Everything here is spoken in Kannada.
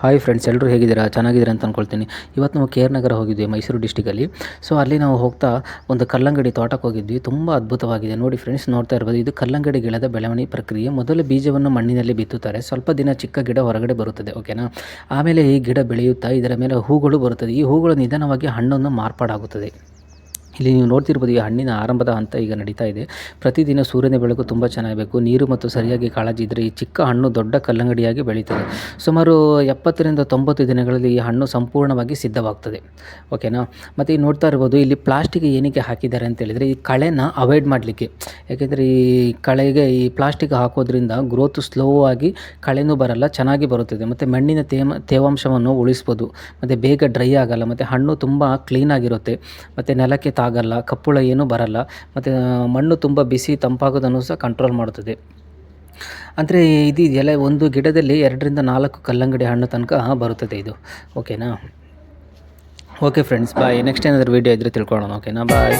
ಹಾಯ್ ಫ್ರೆಂಡ್ಸ್, ಎಲ್ಲರೂ ಹೇಗಿದ್ದೀರಾ? ಚೆನ್ನಾಗಿದ್ದೀರಾ ಅಂತ ಅಂದ್ಕೊಳ್ತೀನಿ. ಇವತ್ತು ನಾವು ಕೆ ಆರ್ ನಗರ ಹೋಗಿದ್ವಿ, ಮೈಸೂರು ಡಿಸ್ಟಿಕಲ್ಲಿ. ಸೊ ಅಲ್ಲಿ ನಾವು ಹೋಗ್ತಾ ಒಂದು ಕಲ್ಲಂಗಡಿ ತೋಟಕ್ಕೆ ಹೋಗಿದ್ವಿ. ತುಂಬ ಅದ್ಭುತವಾಗಿದೆ ನೋಡಿ ಫ್ರೆಂಡ್ಸ್, ನೋಡ್ತಾ ಇರ್ಬೋದು. ಇದು ಕಲ್ಲಂಗಡಿ ಗಿಡದ ಬೆಳವಣಿಗೆ ಪ್ರಕ್ರಿಯೆ. ಮೊದಲು ಬೀಜವನ್ನು ಮಣ್ಣಿನಲ್ಲಿ ಬಿತ್ತುತ್ತಾರೆ. ಸ್ವಲ್ಪ ದಿನ ಚಿಕ್ಕ ಗಿಡ ಹೊರಗಡೆ ಬರುತ್ತದೆ, ಓಕೆನಾ. ಆಮೇಲೆ ಈ ಗಿಡ ಬೆಳೆಯುತ್ತಾ ಇದರ ಮೇಲೆ ಹೂಗಳು ಬರುತ್ತದೆ. ಈ ಹೂಗಳು ನಿಧಾನವಾಗಿ ಹಣ್ಣನ್ನು ಮಾರ್ಪಾಡಾಗುತ್ತದೆ. ಇಲ್ಲಿ ನೀವು ನೋಡ್ತಿರ್ಬೋದು, ಈ ಹಣ್ಣಿನ ಆರಂಭದ ಹಂತ ಈಗ ನಡೀತಾ ಇದೆ. ಪ್ರತಿದಿನ ಸೂರ್ಯನ ಬೆಳಕು ತುಂಬ ಚೆನ್ನಾಗಬೇಕು, ನೀರು ಮತ್ತು ಸರಿಯಾಗಿ ಕಾಳಜಿ ಇದ್ದರೆ ಈ ಚಿಕ್ಕ ಹಣ್ಣು ದೊಡ್ಡ ಕಲ್ಲಂಗಡಿಯಾಗಿ ಬೆಳೀತದೆ. ಸುಮಾರು 70ರಿಂದ 90 ದಿನಗಳಲ್ಲಿ ಈ ಹಣ್ಣು ಸಂಪೂರ್ಣವಾಗಿ ಸಿದ್ಧವಾಗ್ತದೆ, ಓಕೆನಾ. ಮತ್ತು ಈ ನೋಡ್ತಾ ಇರ್ಬೋದು, ಇಲ್ಲಿ ಪ್ಲಾಸ್ಟಿಕ್ ಏನಕ್ಕೆ ಹಾಕಿದ್ದಾರೆ ಅಂತ ಹೇಳಿದರೆ ಈ ಕಳೆನ ಅವಾಯ್ಡ್ ಮಾಡಲಿಕ್ಕೆ. ಯಾಕೆಂದರೆ ಈ ಕಳೆಗೆ ಈ ಪ್ಲಾಸ್ಟಿಕ್ ಹಾಕೋದ್ರಿಂದ ಗ್ರೋತ್ ಸ್ಲೋ ಆಗಿ ಕಳೆನೂ ಬರಲ್ಲ, ಚೆನ್ನಾಗಿ ಬರುತ್ತದೆ. ಮತ್ತು ಮಣ್ಣಿನ ತೇವಾಂಶವನ್ನು ಉಳಿಸ್ಬೋದು. ಮತ್ತು ಬೇಗ ಡ್ರೈ ಆಗಲ್ಲ, ಮತ್ತು ಹಣ್ಣು ತುಂಬ ಕ್ಲೀನಾಗಿರುತ್ತೆ. ಮತ್ತು ನೆಲಕ್ಕೆ ತಾಗಲ್ಲ, ಕಪ್ಪುಳ ಏನೂ ಬರಲ್ಲ. ಮತ್ತು ಮಣ್ಣು ತುಂಬ ಬಿಸಿ ತಂಪಾಗೋದನ್ನು ಸಹ ಕಂಟ್ರೋಲ್ ಮಾಡುತ್ತದೆ. ಅಂದರೆ ಇದು ಎಲೆ ಒಂದು ಗಿಡದಲ್ಲಿ 2ರಿಂದ 4 ಕಲ್ಲಂಗಡಿ ಹಣ್ಣು ತನಕ ಬರುತ್ತದೆ ಇದು, ಓಕೆನಾ. ಓಕೆ ಫ್ರೆಂಡ್ಸ್, ಬಾಯ್. ನೆಕ್ಸ್ಟ್ ಏನಾದರೂ ವೀಡಿಯೋ ಇದ್ದರೆ ತಿಳ್ಕೊಳ್ಳೋಣ, ಓಕೆನಾ. ಬಾಯ್.